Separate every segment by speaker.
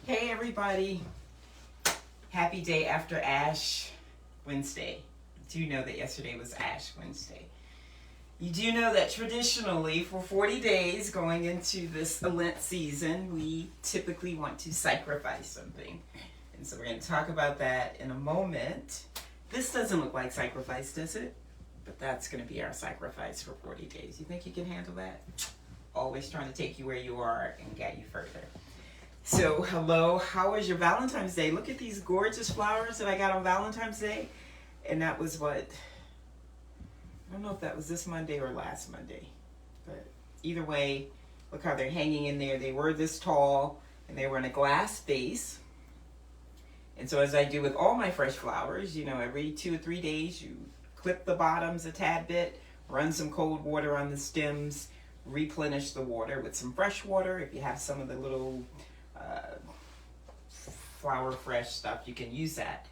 Speaker 1: Hey everybody, happy day after Ash Wednesday. Do you know that yesterday was Ash Wednesday? You do know that traditionally for 40 days going into this Lent season, we typically want to sacrifice something. And so we're going to talk about that in a moment. This doesn't look like sacrifice, does it? But that's going to be our sacrifice for 40 days. You think you can handle that? Always trying to take you where you are and get you further. So, hello, how was your Valentine's Day? Look at these gorgeous flowers that I got on Valentine's Day. And that was what? I don't know if that was this Monday or last Monday. But either way, look how they're hanging in there. They were this tall and they were in a glass vase. And so as I do with all my fresh flowers, every 2 or 3 days you clip the bottoms a tad bit, run some cold water on the stems, replenish the water with some fresh water. If you have some of the little flower fresh stuff, you can use that,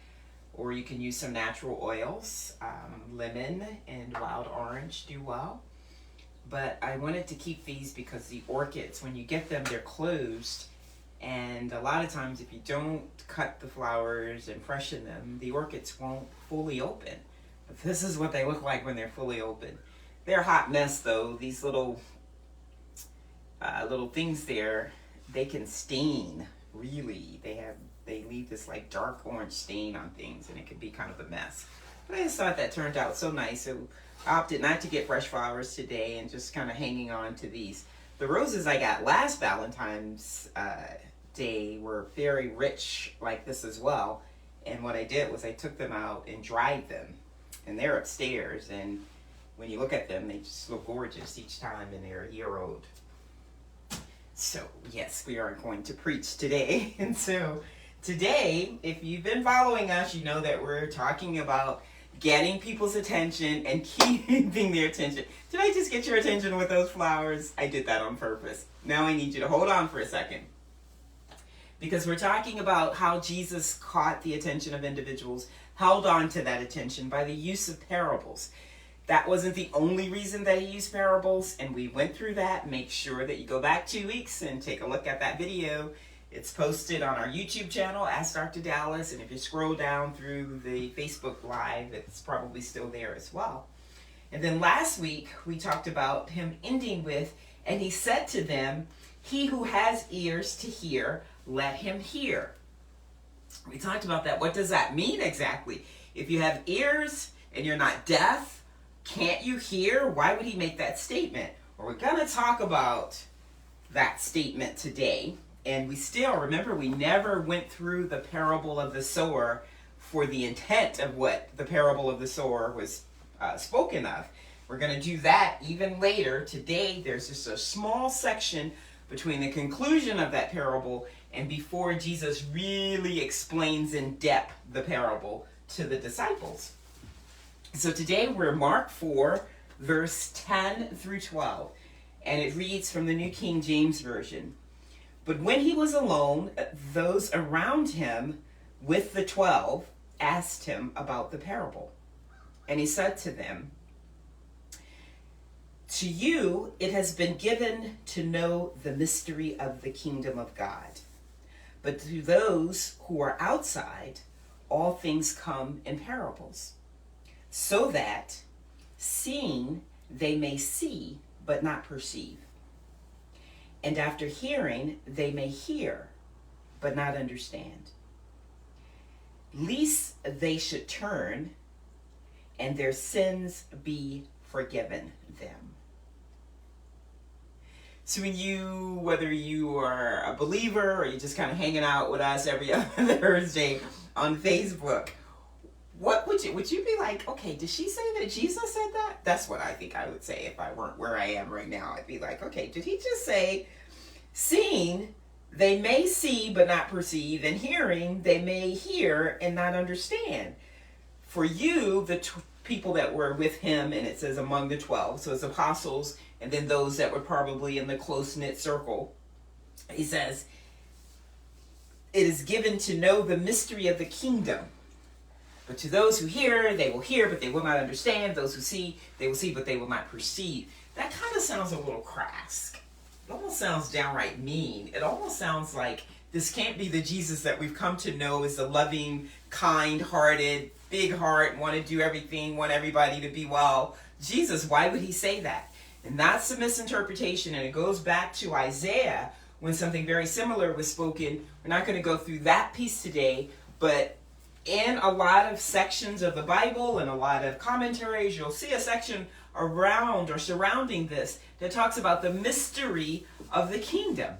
Speaker 1: or you can use some natural oils. Lemon and wild orange do well, but I wanted to keep these because the orchids, when you get them, they're closed, and a lot of times if you don't cut the flowers and freshen them, the orchids won't fully open. But this is what they look like when they're fully open. They're a hot mess though. These little things there, they can stain. Really, they leave this like dark orange stain on things, and it can be kind of a mess. But I just thought that turned out so nice, so I opted not to get fresh flowers today and just kind of hanging on to these. The roses I got last Valentine's Day were very rich like this as well, and what I did was I took them out and dried them, and they're upstairs, and when you look at them, they just look gorgeous each time, and they're a year old. So, yes, we are going to preach today. And so, today, if you've been following us, you know that we're talking about getting people's attention and keeping their attention. Did I just get your attention with those flowers? I did that on purpose. Now I need you to hold on for a second. Because we're talking about how Jesus caught the attention of individuals, held on to that attention by the use of parables. That wasn't the only reason that he used parables, and we went through that. Make sure that you go back 2 weeks and take a look at that video. It's posted on our YouTube channel, Ask Dr. Dallas, and if you scroll down through the Facebook Live, it's probably still there as well. And then last week, we talked about him ending with, and he said to them, "He who has ears to hear, let him hear." We talked about that. What does that mean exactly? If you have ears and you're not deaf, can't you hear? Why would he make that statement? Well, we're going to talk about that statement today. And we still, remember, we never went through the parable of the sower for the intent of what the parable of the sower was spoken of. We're going to do that even later. Today, there's just a small section between the conclusion of that parable and before Jesus really explains in depth the parable to the disciples. So today we're Mark 4, verse 10 through 12, and it reads from the New King James Version. "But when he was alone, those around him with the 12 asked him about the parable. And he said to them, 'To you it has been given to know the mystery of the kingdom of God. But to those who are outside, all things come in parables, so that, seeing, they may see, but not perceive. And after hearing, they may hear, but not understand. Lest they should turn, and their sins be forgiven them.'" So whether you are a believer or you're just kind of hanging out with us every other Thursday on Facebook, what would you be like, okay, did she say that Jesus said that? That's what I think I would say if I weren't where I am right now. I'd be like, okay, did he just say, seeing, they may see but not perceive, and hearing, they may hear and not understand? For you, the people that were with him, and it says among the 12, so it's apostles, and then those that were probably in the close-knit circle, he says, "It is given to know the mystery of the kingdom. But to those who hear, they will hear, but they will not understand. Those who see, they will see, but they will not perceive." That kind of sounds a little crass. It almost sounds downright mean. It almost sounds like This can't be the Jesus that we've come to know as the loving, kind-hearted, big heart, want to do everything, want everybody to be well. Jesus, why would he say that? And that's the misinterpretation, and it goes back to Isaiah when something very similar was spoken. We're not going to go through that piece today, but in a lot of sections of the Bible and a lot of commentaries, you'll see a section around or surrounding this that talks about the mystery of the kingdom.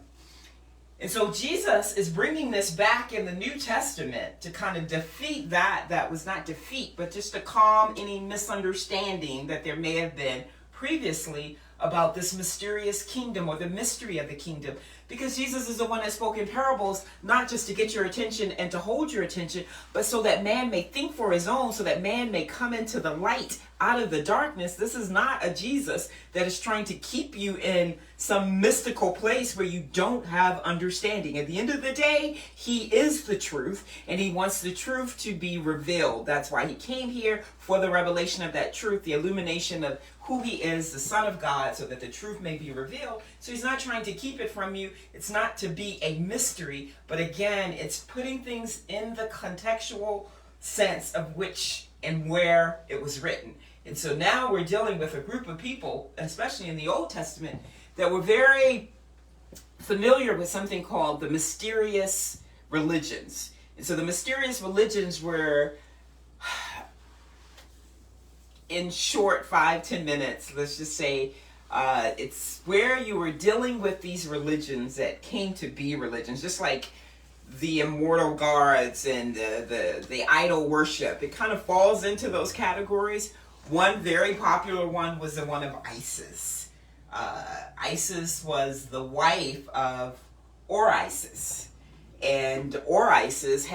Speaker 1: And so Jesus is bringing this back in the New Testament to kind of defeat that was not defeat, but just to calm any misunderstanding that there may have been previously about this mysterious kingdom or the mystery of the kingdom. Because Jesus is the one that spoke in parables, not just to get your attention and to hold your attention, but so that man may think for his own, so that man may come into the light out of the darkness. This is not a Jesus that is trying to keep you in some mystical place where you don't have understanding. At the end of the day, he is the truth, and he wants the truth to be revealed. That's why he came here, for the revelation of that truth, the illumination of who he is, the Son of God, so that the truth may be revealed. So he's not trying to keep it from you. It's not to be a mystery, but again, it's putting things in the contextual sense of which and where it was written. And so now we're dealing with a group of people, especially in the Old Testament, that were very familiar with something called the mysterious religions. And so the mysterious religions were, in short, 5-10 minutes, let's just say, it's where you were dealing with these religions that came to be religions, just like the immortal gods and the idol worship. It kind of falls into those categories. One very popular one was the one of Isis. Isis was the wife of Osiris. And Osiris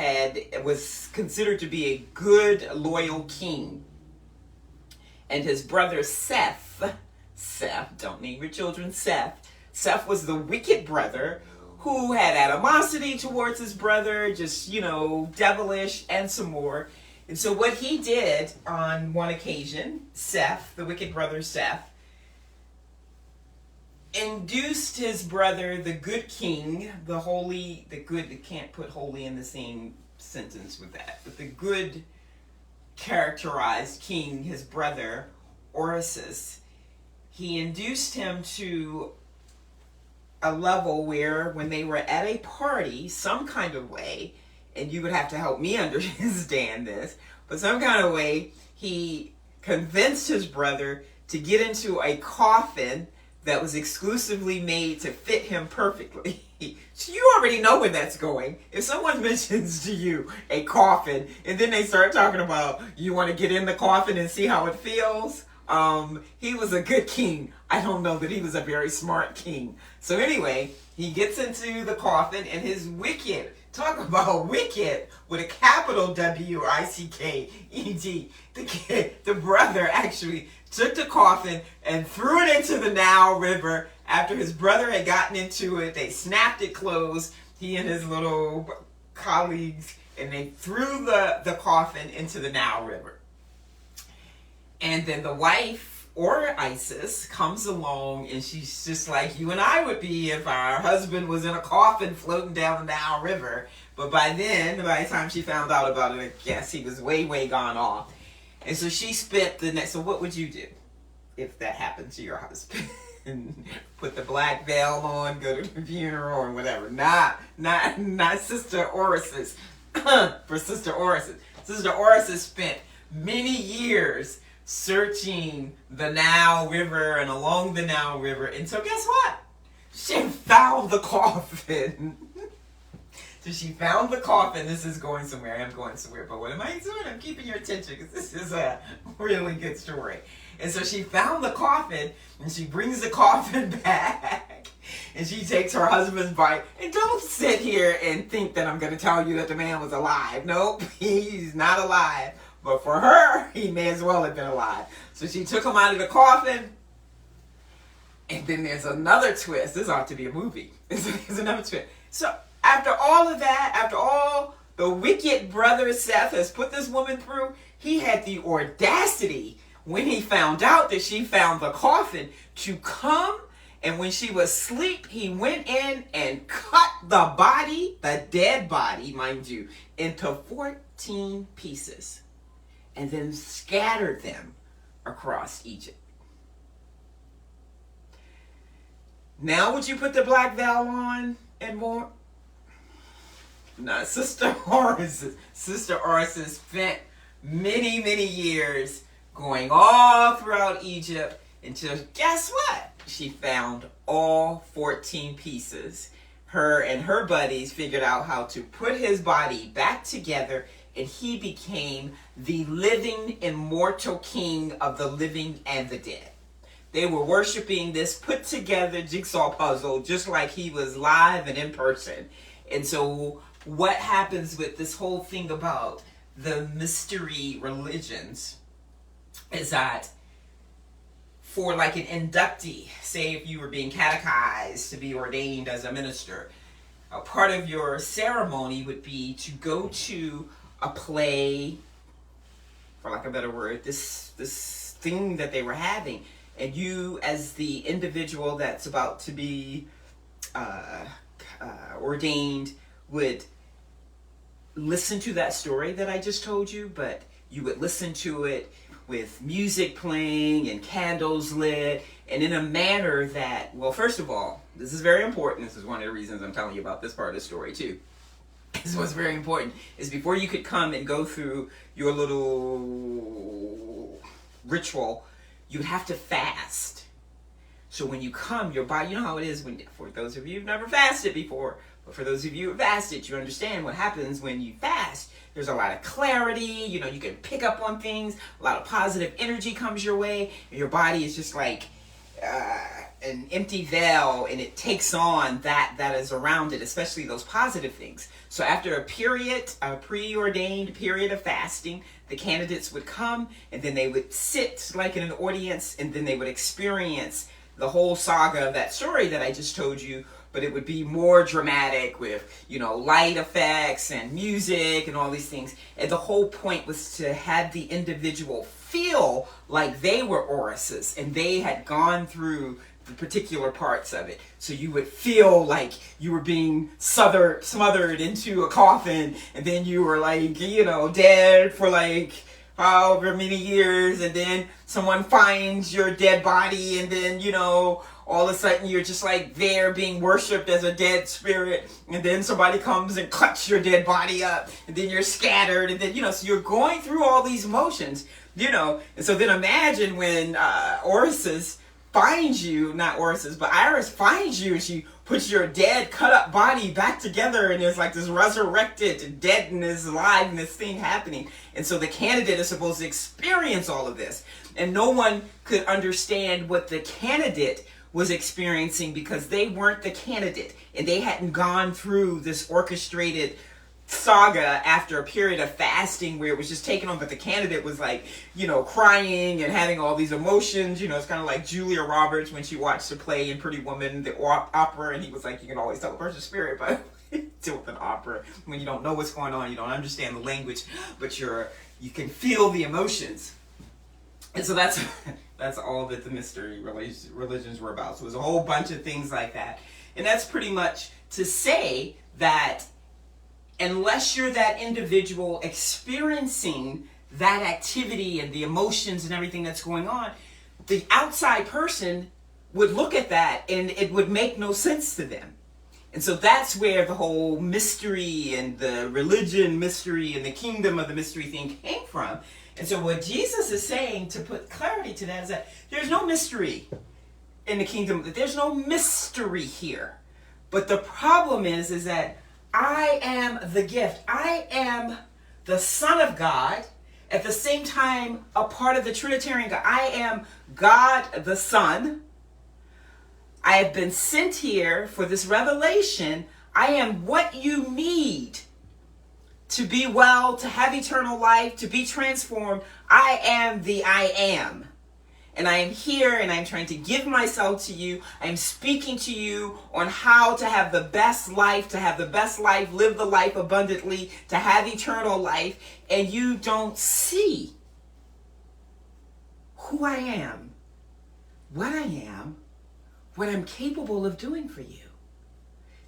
Speaker 1: was considered to be a good, loyal king. And his brother Seth, don't name your children Seth was the wicked brother who had animosity towards his brother, just, devilish and some more. And so what he did on one occasion, Seth, the wicked brother Seth, induced his brother, the good king, can't put holy in the same sentence with that, but the good characterized king, his brother, Osiris, he induced him to a level where when they were at a party, some kind of way, and you would have to help me understand this, but some kind of way, he convinced his brother to get into a coffin that was exclusively made to fit him perfectly. So you already know where that's going. If someone mentions to you a coffin, and then they start talking about, you want to get in the coffin and see how it feels? He was a good king. I don't know that he was a very smart king. So anyway, he gets into the coffin, and his wicked, talk about wicked with a capital W-I-C-K-E-D. The brother actually took the coffin and threw it into the Nile River. After his brother had gotten into it, they snapped it closed, he and his little colleagues, and they threw the coffin into the Nile River. And then the wife, or Isis, comes along, and she's just like you and I would be if our husband was in a coffin floating down the Nile River. But by the time she found out about it, I guess he was way, way gone off. And so she spent so what would you do if that happened to your husband? Put the black veil on, go to the funeral or whatever. Not Sister Osiris. For Sister Osiris. Sister Osiris spent many years searching the Nile River and along the Nile River. And so guess what? She found the coffin. So she found the coffin. This is going somewhere. I'm going somewhere. But what am I doing? I'm keeping your attention because this is a really good story. And so she found the coffin, and she brings the coffin back, and she takes her husband's body. And don't sit here and think that I'm going to tell you that the man was alive. Nope, he's not alive. But for her, he may as well have been alive. So she took him out of the coffin. And then there's another twist. This ought to be a movie. There's another twist. So after all of that, after all the wicked brother Seth has put this woman through, he had the audacity, when he found out that she found the coffin, to come, and when she was asleep, he went in and cut the body the dead body, mind you, into 14 pieces and then scattered them across Egypt. Now would you put the black veil on and more? No, Sister Horace spent many, many years going all throughout Egypt until, guess what? She found all 14 pieces. Her and her buddies figured out how to put his body back together, and he became the living, immortal king of the living and the dead. They were worshiping this put together jigsaw puzzle just like he was live and in person. And so what happens with this whole thing about the mystery religions is that for like an inductee, say if you were being catechized to be ordained as a minister, a part of your ceremony would be to go to a play, for lack of a better word, this thing that they were having, and you as the individual that's about to be ordained would listen to that story that I just told you, but you would listen to it with music playing and candles lit, and in a manner that, well, first of all, this is very important. This is one of the reasons I'm telling you about this part of the story too. This is what's very important, is before you could come and go through your little ritual, you'd have to fast. So when you come, your body, you know how it is when, for those of you who've never fasted before, but for those of you who fasted, you understand what happens when you fast. There's a lot of clarity, you know, you can pick up on things, a lot of positive energy comes your way, and your body is just like an empty veil, and it takes on that is around it, especially those positive things. So after a preordained period of fasting, the candidates would come, and then they would sit like in an audience, and then they would experience the whole saga of that story that I just told you, but it would be more dramatic with, you know, light effects and music and all these things. And the whole point was to have the individual feel like they were Oruses and they had gone through the particular parts of it. So you would feel like you were being smothered into a coffin, and then you were like, you know, dead for like however many years, and then someone finds your dead body, and then, you know, all of a sudden you're just like there being worshipped as a dead spirit, and then somebody comes and cuts your dead body up, and then you're scattered, and then, you know, so you're going through all these emotions, you know. And so then imagine when Iris finds you, and she puts your dead, cut up body back together, and there's like this resurrected deadness, aliveness thing happening. And so the candidate is supposed to experience all of this, and no one could understand what the candidate was experiencing because they weren't the candidate, and they hadn't gone through this orchestrated saga after a period of fasting where it was just taken on. But the candidate was like, you know, crying and having all these emotions. You know, it's kind of like Julia Roberts when she watched the play in Pretty Woman, the opera, and he was like, you can always tell a person's spirit by deal with an opera when you don't know what's going on, you don't understand the language, but you can feel the emotions. And so that's all that the mystery religions were about. So it was a whole bunch of things like that. And that's pretty much to say that unless you're that individual experiencing that activity and the emotions and everything that's going on, the outside person would look at that and it would make no sense to them. And so that's where the whole mystery and the religion mystery and the kingdom of the mystery thing came from. And so what Jesus is saying, to put clarity to that, is that there's no mystery in the kingdom. There's no mystery here. But the problem is that I am the gift. I am the Son of God, at the same time a part of the Trinitarian God. I am God the Son. I have been sent here for this revelation. I am what you need to be well, to have eternal life, to be transformed. I am the I am. And I am here, and I'm trying to give myself to you. I'm speaking to you on how to have the best life, live the life abundantly, to have eternal life. And you don't see who I am, what I'm capable of doing for you.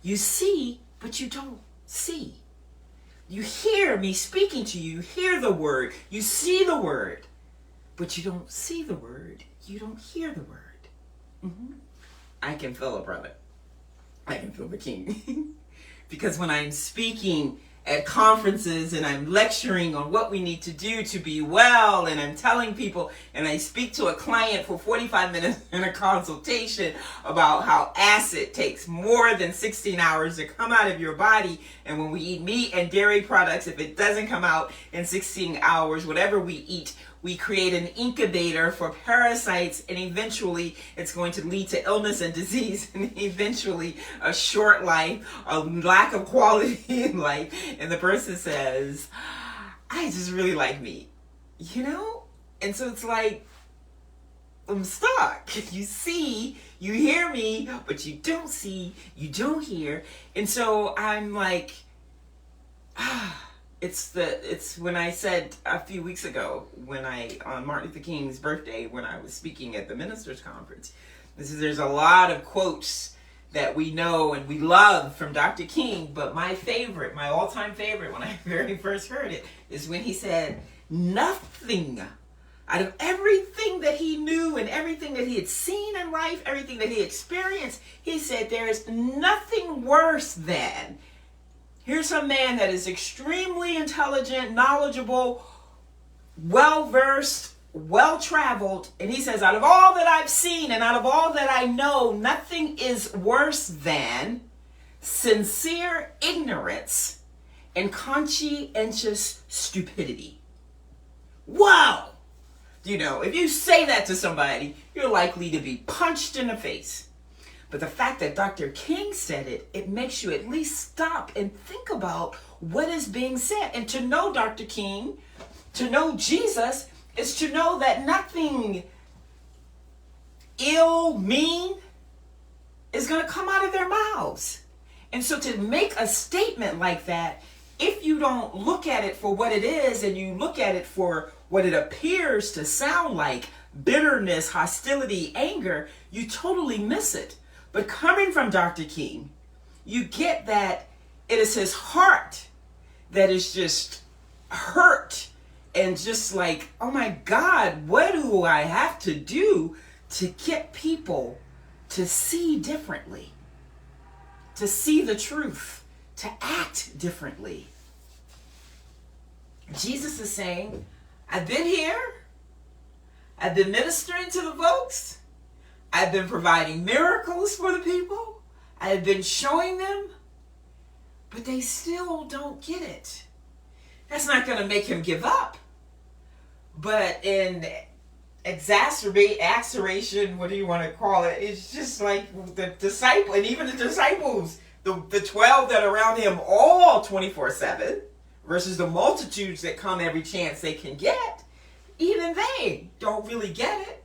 Speaker 1: You see, but you don't see. You hear me speaking to you, you hear the word, you see the word, but you don't see the word, you don't hear the word. I can feel it, brother. I can feel the king. Because when I'm speaking at conferences and I'm lecturing on what we need to do to be well, and I'm telling people, and I speak to a client for 45 minutes in a consultation about how acid takes more than 16 hours to come out of your body, and when we eat meat and dairy products, if it doesn't come out in 16 hours, whatever we eat, we create an incubator for parasites, and eventually it's going to lead to illness and disease, and eventually a short life, a lack of quality in life. And the person says, I just really like meat, you know? And so it's like, I'm stuck. You see, you hear me, but you don't see, you don't hear. And so I'm like, it's when I said a few weeks ago, on Martin Luther King's birthday, when I was speaking at the ministers conference, there's a lot of quotes that we know and we love from Dr. King, but my favorite, my all-time favorite, when I very first heard it, is when he said, nothing out of everything that he knew and everything that he had seen in life, everything that he experienced, he said, there is nothing worse than, here's a man that is extremely intelligent, knowledgeable, well-versed, well-traveled, and he says, out of all that I've seen and out of all that I know, nothing is worse than sincere ignorance and conscientious stupidity. Wow! You know, if you say that to somebody, you're likely to be punched in the face. But the fact that Dr. King said it, it makes you at least stop and think about what is being said. And to know Dr. King, to know Jesus, is to know that nothing ill, mean is going to come out of their mouths. And so to make a statement like that, if you don't look at it for what it is and you look at it for what it appears to sound like, bitterness, hostility, anger, you totally miss it. But coming from Dr. King, you get that it is his heart that is just hurt and just like, oh my God, what do I have to do to get people to see differently, to see the truth, to act differently? Jesus is saying, I've been here, I've been ministering to the folks, I've been providing miracles for the people, I've been showing them, but they still don't get it. That's not going to make him give up. But in exacerbation, what do you want to call it? It's just like the disciple, and even the disciples, the 12 that are around him all 24/7, versus the multitudes that come every chance they can get, even they don't really get it.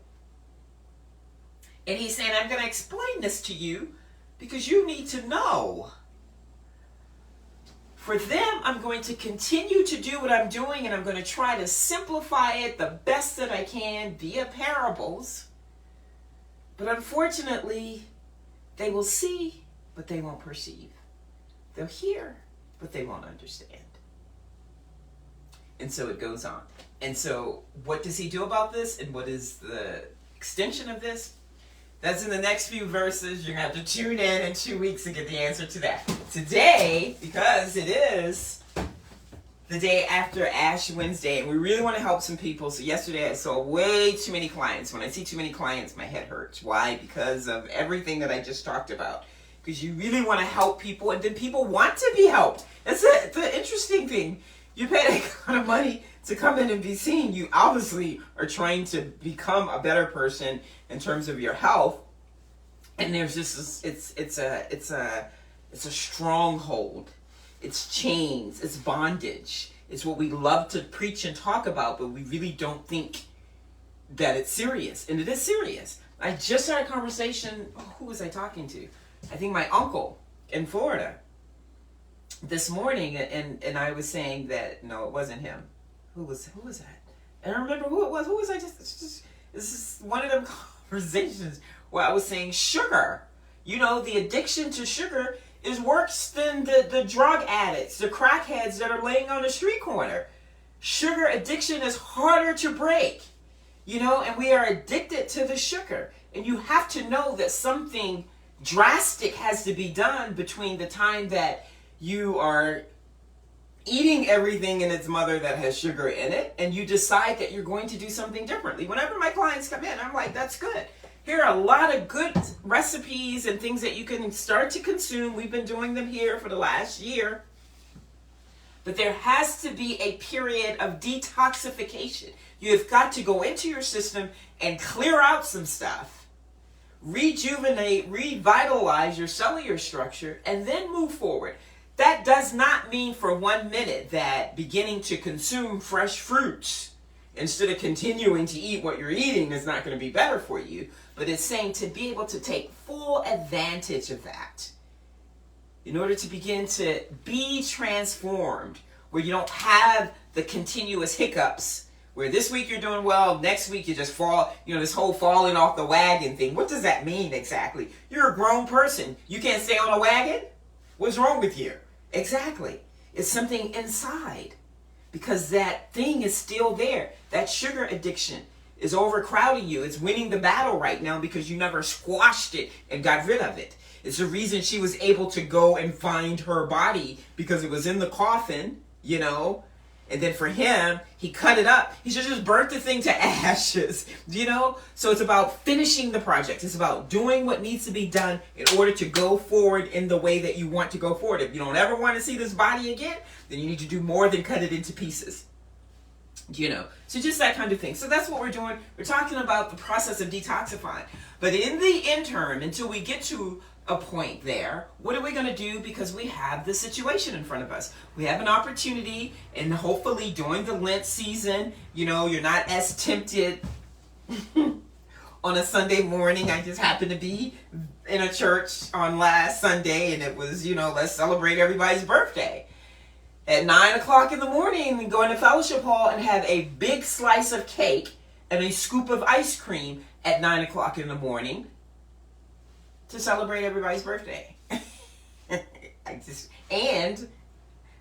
Speaker 1: And he's saying, I'm going to explain this to you because you need to know. For them, I'm going to continue to do what I'm doing, and I'm going to try to simplify it the best that I can via parables. But unfortunately, they will see, but they won't perceive. They'll hear, but they won't understand. And so it goes on. And so what does he do about this? And what is the extension of this? That's in the next few verses. You're going to have to tune in 2 weeks to get the answer to that. Today, because it is the day after Ash Wednesday, and we really want to help some people. So yesterday I saw way too many clients. When I see too many clients, my head hurts. Why? Because of everything that I just talked about. Because you really want to help people, and then people want to be helped. That's the interesting thing. You pay that kind of money to come in and be seen. You obviously are trying to become a better person in terms of your health. And there's just it's a stronghold. It's chains. It's bondage. It's what we love to preach and talk about, but we really don't think that it's serious. And it is serious. I just had a conversation. Who was I talking to? I think my uncle in Florida this morning, and I was saying that no, it wasn't him. Who was that? And I remember who it was. Who was I just this is one of them conversations where I was saying sugar. You know, the addiction to sugar is worse than the drug addicts, the crackheads that are laying on the street corner. Sugar addiction is harder to break, and we are addicted to the sugar. And you have to know that something drastic has to be done between the time that you are eating everything in its mother that has sugar in it and you decide that you're going to do something differently. Whenever my clients come in, I'm like, that's good. Here are a lot of good recipes and things that you can start to consume. We've been doing them here for the last year. But there has to be a period of detoxification. You've got to go into your system and clear out some stuff, rejuvenate, revitalize your cellular structure, and then move forward. That does not mean for 1 minute that beginning to consume fresh fruits instead of continuing to eat what you're eating is not going to be better for you. But it's saying to be able to take full advantage of that in order to begin to be transformed, where you don't have the continuous hiccups, where this week you're doing well, next week you just fall, this whole falling off the wagon thing. What does that mean exactly? You're a grown person. You can't stay on a wagon? What's wrong with you? Exactly. It's something inside, because that thing is still there. That sugar addiction is overcrowding you. It's winning the battle right now because you never squashed it and got rid of it. It's the reason she was able to go and find her body, because it was in the coffin, And then for him, he cut it up. He should just burnt the thing to ashes, So it's about finishing the project. It's about doing what needs to be done in order to go forward in the way that you want to go forward. If you don't ever want to see this body again, then you need to do more than cut it into pieces. So just that kind of thing. So that's what we're doing. We're talking about the process of detoxifying. But in the interim, until we get to a point there, what are we going to do? Because we have the situation in front of us. We have an opportunity, and hopefully during the Lent season, you're not as tempted on a Sunday morning. I just happened to be in a church on last Sunday, and it was, let's celebrate everybody's birthday. At 9 o'clock in the morning, we go into fellowship hall and have a big slice of cake and a scoop of ice cream at 9 o'clock in the morning to celebrate everybody's birthday.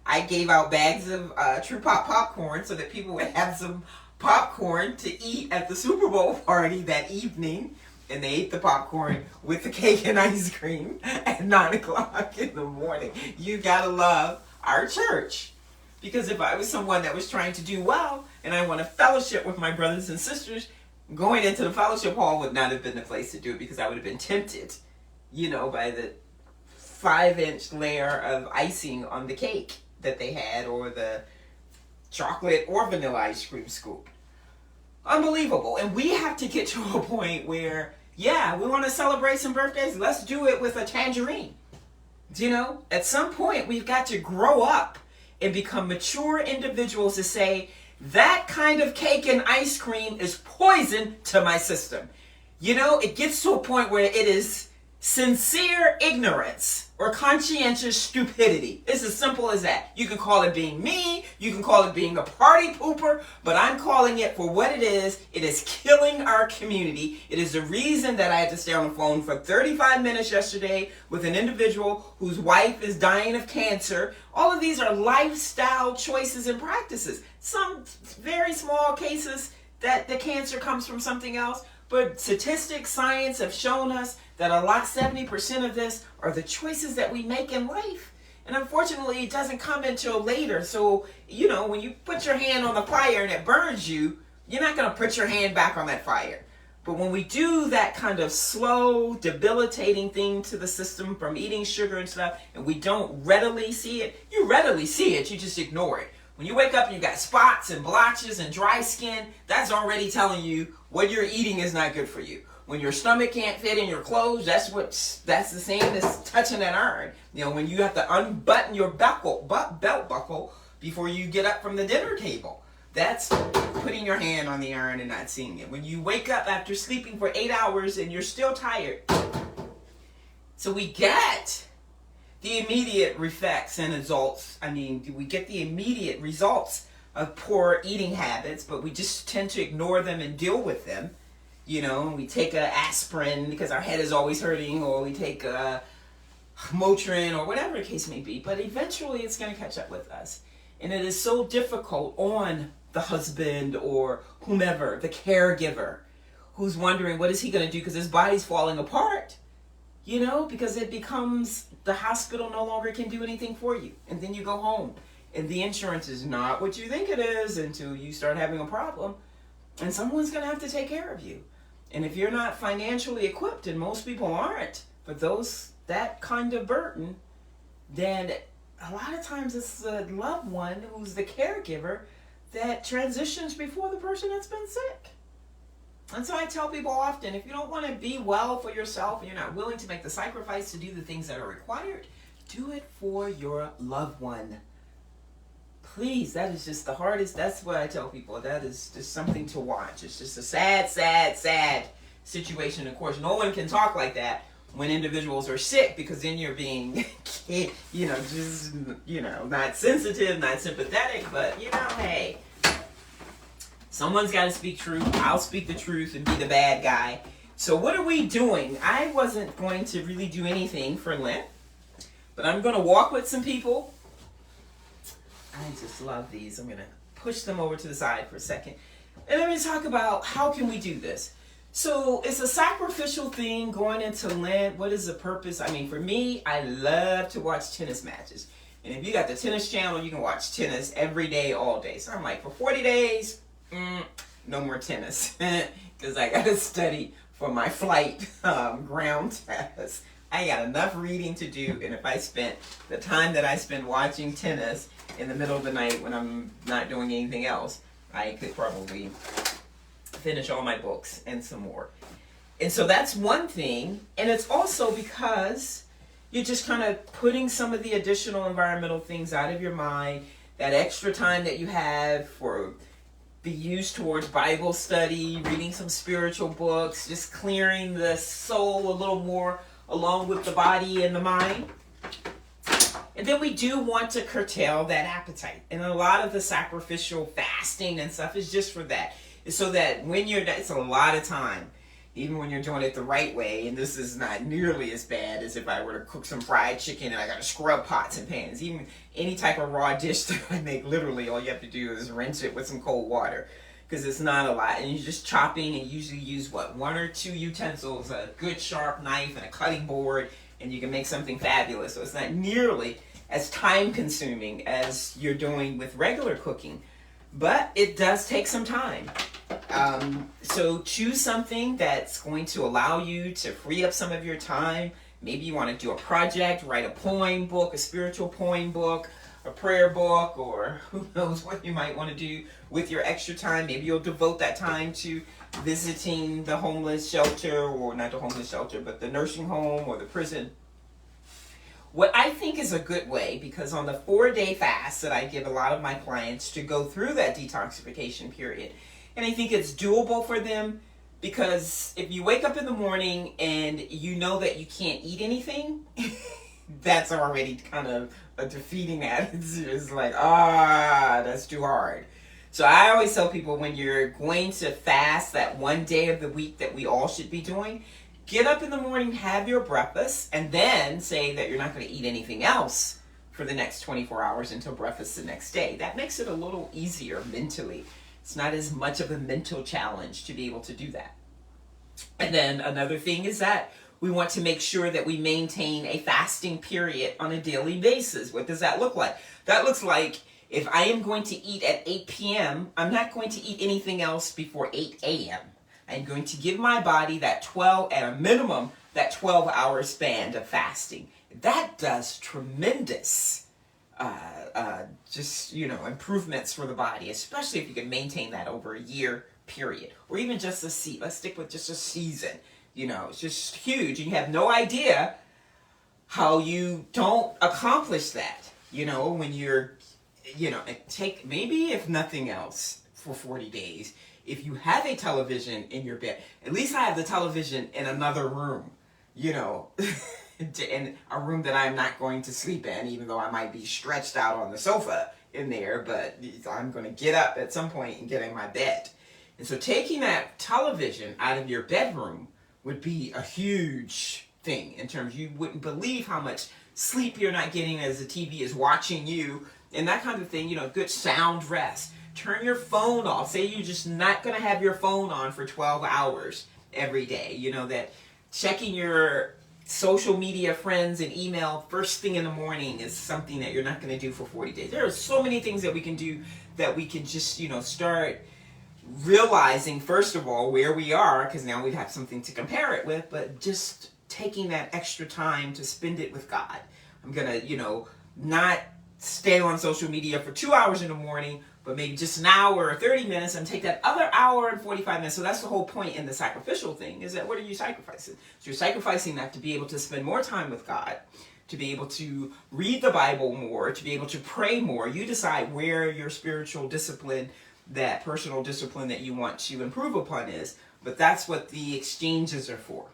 Speaker 1: I gave out bags of True Pop popcorn so that people would have some popcorn to eat at the Super Bowl party that evening. And they ate the popcorn with the cake and ice cream at 9 o'clock in the morning. You gotta love our church. Because if I was someone that was trying to do well and I want to fellowship with my brothers and sisters, going into the fellowship hall would not have been the place to do it, because I would have been tempted, by the 5-inch layer of icing on the cake that they had, or the chocolate or vanilla ice cream scoop. Unbelievable. And we have to get to a point where, we want to celebrate some birthdays. Let's do it with a tangerine. At some point we've got to grow up and become mature individuals to say, that kind of cake and ice cream is poison to my system. It gets to a point where it is sincere ignorance or conscientious stupidity. It's as simple as that. You can call it being me, you can call it being a party pooper, but I'm calling it for what it is. It is killing our community. It is the reason that I had to stay on the phone for 35 minutes yesterday with an individual whose wife is dying of cancer. All of these are lifestyle choices and practices. Some very small cases that the cancer comes from something else, but statistics, science have shown us that 70% of this are the choices that we make in life. And unfortunately, it doesn't come until later. So, when you put your hand on the fire and it burns you, you're not going to put your hand back on that fire. But when we do that kind of slow, debilitating thing to the system from eating sugar and stuff, and we don't readily see it, you readily see it, you just ignore it. When you wake up and you got spots and blotches and dry skin, that's already telling you what you're eating is not good for you. When your stomach can't fit in your clothes, that's the same as touching an iron. When you have to unbutton your belt buckle before you get up from the dinner table, that's putting your hand on the iron and not seeing it. When you wake up after sleeping for 8 hours and you're still tired. So we get the immediate effects and results. We get the immediate results of poor eating habits, but we just tend to ignore them and deal with them. We take an aspirin because our head is always hurting, or we take Motrin or whatever the case may be, but eventually it's going to catch up with us. And it is so difficult on the husband or whomever, the caregiver, who's wondering what is he going to do because his body's falling apart, because it becomes the hospital no longer can do anything for you. And then you go home and the insurance is not what you think it is until you start having a problem, and someone's going to have to take care of you. And if you're not financially equipped, and most people aren't, for that kind of burden, then a lot of times it's the loved one who's the caregiver that transitions before the person that's been sick. And so I tell people often, if you don't want to be well for yourself and you're not willing to make the sacrifice to do the things that are required, do it for your loved one. Please, that is just the hardest. That's what I tell people. That is just something to watch. It's just a sad, sad, sad situation. Of course, no one can talk like that when individuals are sick, because then you're being, not sensitive, not sympathetic. But, hey, someone's got to speak truth. I'll speak the truth and be the bad guy. So what are we doing? I wasn't going to really do anything for Lent, but I'm going to walk with some people. I just love these. I'm going to push them over to the side for a second. And I'm going to talk about how can we do this. So it's a sacrificial thing going into Lent. What is the purpose? I mean, for me, I love to watch tennis matches. And if you got the tennis channel, you can watch tennis every day, all day. So I'm like, for 40 days, no more tennis. Because I got to study for my flight ground test. I got enough reading to do. And if I spent the time that I spend watching tennis in the middle of the night when I'm not doing anything else, I could probably finish all my books and some more. And so that's one thing. And it's also because you're just kind of putting some of the additional environmental things out of your mind. That extra time that you have be used towards Bible study, reading some spiritual books, just clearing the soul a little more along with the body and the mind. And then we do want to curtail that appetite. And a lot of the sacrificial fasting and stuff is just for that. It's so that it's a lot of time, even when you're doing it the right way. And this is not nearly as bad as if I were to cook some fried chicken and I got to scrub pots and pans. Even any type of raw dish that I make, literally all you have to do is rinse it with some cold water, because it's not a lot. And you're just chopping, and usually use one or two utensils, a good sharp knife and a cutting board, and you can make something fabulous. So it's not nearly as time consuming as you're doing with regular cooking, but it does take some time. So choose something that's going to allow you to free up some of your time. Maybe you want to do a project, write a poem book, a spiritual poem book, a prayer book, or who knows what you might want to do with your extra time. Maybe you'll devote that time to visiting the homeless shelter, or not the homeless shelter, but the nursing home or the prison. What I think is a good way, because on the 4-day fast that I give a lot of my clients to go through that detoxification period, and I think it's doable for them, because if you wake up in the morning and you know that you can't eat anything, that's already kind of a defeating attitude. It's like, that's too hard. So I always tell people, when you're going to fast that one day of the week that we all should be doing, get up in the morning, have your breakfast, and then say that you're not going to eat anything else for the next 24 hours until breakfast the next day. That makes it a little easier mentally. It's not as much of a mental challenge to be able to do that. And then another thing is that we want to make sure that we maintain a fasting period on a daily basis. What does that look like? That looks like, if I am going to eat at 8 p.m., I'm not going to eat anything else before 8 a.m. I'm going to give my body that 12-hour span of fasting. That does tremendous improvements for the body, especially if you can maintain that over a year period, or even just let's stick with just a season. It's just huge, and you have no idea how you don't accomplish that. When you're, take, maybe if nothing else, for 40 days, if you have a television in your bed, at least I have the television in another room, in a room that I'm not going to sleep in, even though I might be stretched out on the sofa in there, but I'm going to get up at some point and get in my bed. And so taking that television out of your bedroom would be a huge thing in terms, you wouldn't believe how much sleep you're not getting as the TV is watching you and that kind of thing. You know, good sound rest. Turn your phone off. Say you're just not going to have your phone on for 12 hours every day. You know, that checking your social media friends and email first thing in the morning is something that you're not going to do for 40 days. There are so many things that we can do that we can just, you know, start realizing, first of all, where we are, because now we have something to compare it with, but just taking that extra time to spend it with God. I'm going to, you know, not stay on social media for 2 hours in the morning, but maybe just an hour or 30 minutes and take that other hour and 45 minutes. So that's the whole point in the sacrificial thing, is that what are you sacrificing? So you're sacrificing that to be able to spend more time with God, to be able to read the Bible more, to be able to pray more. You decide where your spiritual discipline, that personal discipline that you want to improve upon is, but that's what the exchanges are for.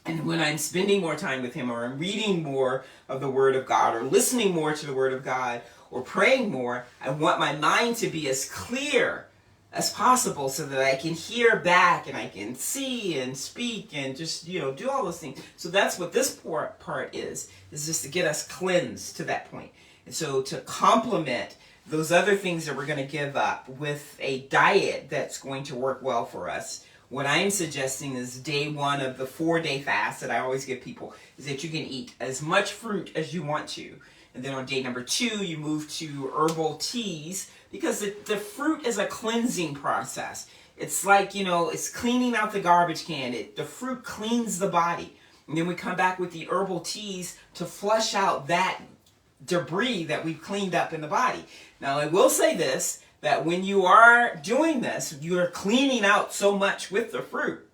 Speaker 1: And when I'm spending more time with him, or I'm reading more of the Word of God, or listening more to the Word of God, or praying more, I want my mind to be as clear as possible so that I can hear back and I can see and speak and just, you know, do all those things. So that's what this part is just to get us cleansed to that point. And so to complement those other things that we're going to give up with a diet that's going to work well for us, what I'm suggesting is day 1 of the 4-day fast that I always give people is that you can eat as much fruit as you want to. And then on day number 2, you move to herbal teas, because the fruit is a cleansing process. It's like, you know, it's cleaning out the garbage can. The fruit cleans the body. And then we come back with the herbal teas to flush out that debris that we've cleaned up in the body. Now, I will say this, that when you are doing this, you are cleaning out so much with the fruit.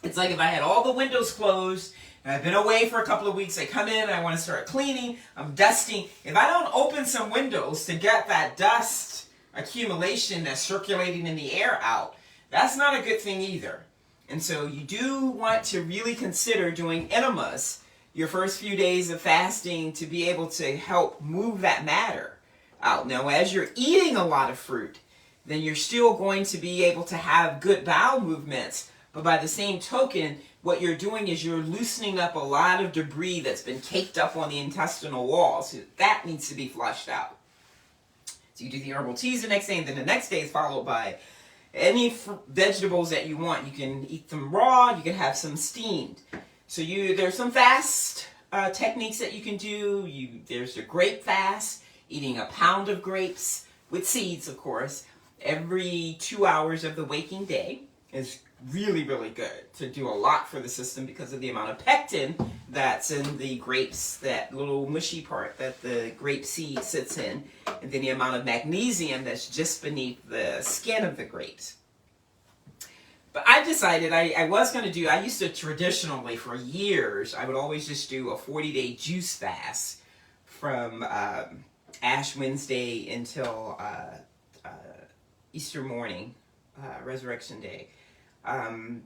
Speaker 1: It's like if I had all the windows closed and I've been away for a couple of weeks, I come in, I want to start cleaning, I'm dusting. If I don't open some windows to get that dust accumulation that's circulating in the air out, that's not a good thing either. And so you do want to really consider doing enemas your first few days of fasting to be able to help move that matter out. Now, as you're eating a lot of fruit, then you're still going to be able to have good bowel movements. But by the same token, what you're doing is you're loosening up a lot of debris that's been caked up on the intestinal wall. So that needs to be flushed out. So you do the herbal teas the next day, and then the next day is followed by any vegetables that you want. You can eat them raw, you can have some steamed. So there's some fast techniques that you can do. There's the grape fast, eating a pound of grapes with seeds, of course, every 2 hours of the waking day is really, really good to do a lot for the system because of the amount of pectin that's in the grapes, that little mushy part that the grape seed sits in, and then the amount of magnesium that's just beneath the skin of the grapes. But I decided I was going to do, I used to traditionally for years, I would always just do a 40-day juice fast from Ash Wednesday until Easter morning, Resurrection Day.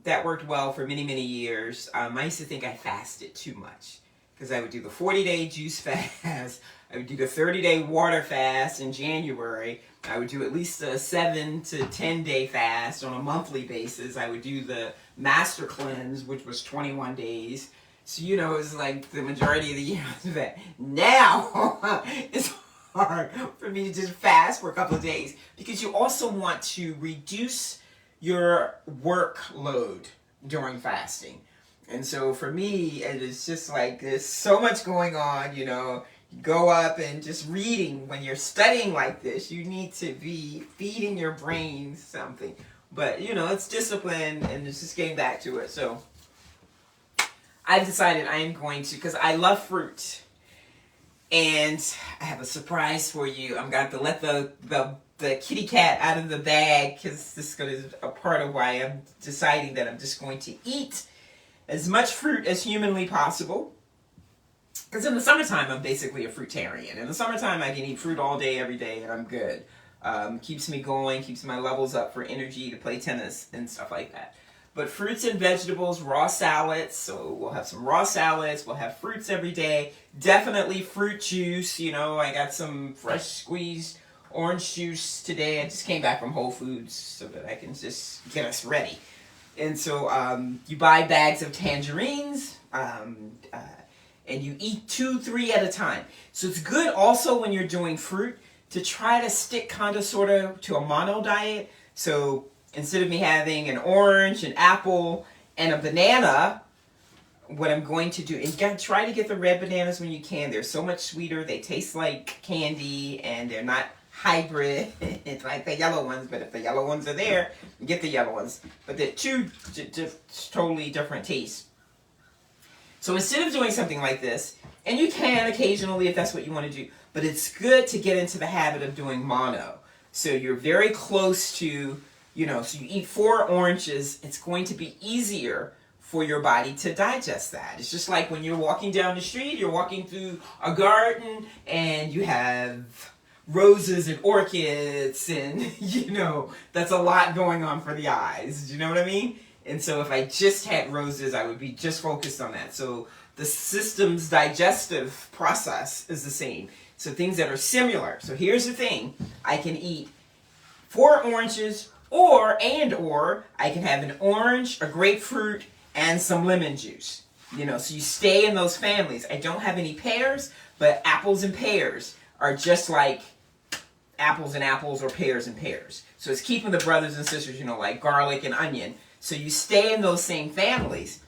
Speaker 1: That worked well for many, many years. I used to think I fasted too much because I would do the 40-day juice fast. I would do the 30-day water fast in January. I would do at least a 7 to 10-day fast on a monthly basis. I would do the Master Cleanse, which was 21 days. So, you know, it was like the majority of the year of that. Now, it's hard for me to just fast for a couple of days because you also want to reduce your workload during fasting. And so for me, it is just like there's so much going on, you know. You go up and just reading, when you're studying like this, you need to be feeding your brain something. But, you know, it's discipline and it's just getting back to it. So I've decided I am going to, because I love fruit. And I have a surprise for you. I'm going to let the kitty cat out of the bag, because this is a part of why I'm deciding that I'm just going to eat as much fruit as humanly possible. Because in the summertime, I'm basically a fruitarian. In the summertime, I can eat fruit all day, every day, and I'm good. Keeps me going, keeps my levels up for energy to play tennis and stuff like that. But fruits and vegetables, raw salads, so we'll have some raw salads, we'll have fruits every day. Definitely fruit juice, you know, I got some fresh squeezed orange juice today. I just came back from Whole Foods so that I can just get us ready. And so you buy bags of tangerines, and you eat 2, 3 at a time. So it's good also when you're doing fruit to try to stick kind of sort of to a mono diet. So instead of me having an orange, an apple, and a banana, what I'm going to do is try to get the red bananas when you can. They're so much sweeter. They taste like candy, and they're not hybrid. It's like the yellow ones, but if the yellow ones are there, you get the yellow ones. But they're two totally different tastes. So instead of doing something like this, and you can occasionally if that's what you want to do, but it's good to get into the habit of doing mono. So you're very close to, so you eat 4 oranges, it's going to be easier for your body to digest that. It's just like when you're walking down the street, you're walking through a garden, and you have roses and orchids, and, that's a lot going on for the eyes. Do you know what I mean? And so if I just had roses, I would be just focused on that. So the system's digestive process is the same. So things that are similar. So here's the thing. I can eat 4 oranges, or I can have an orange, a grapefruit, and some lemon juice. So you stay in those families. I don't have any pears, but apples and pears are just like apples and apples or pears and pears. So it's keeping the brothers and sisters, like garlic and onion. So you stay in those same families.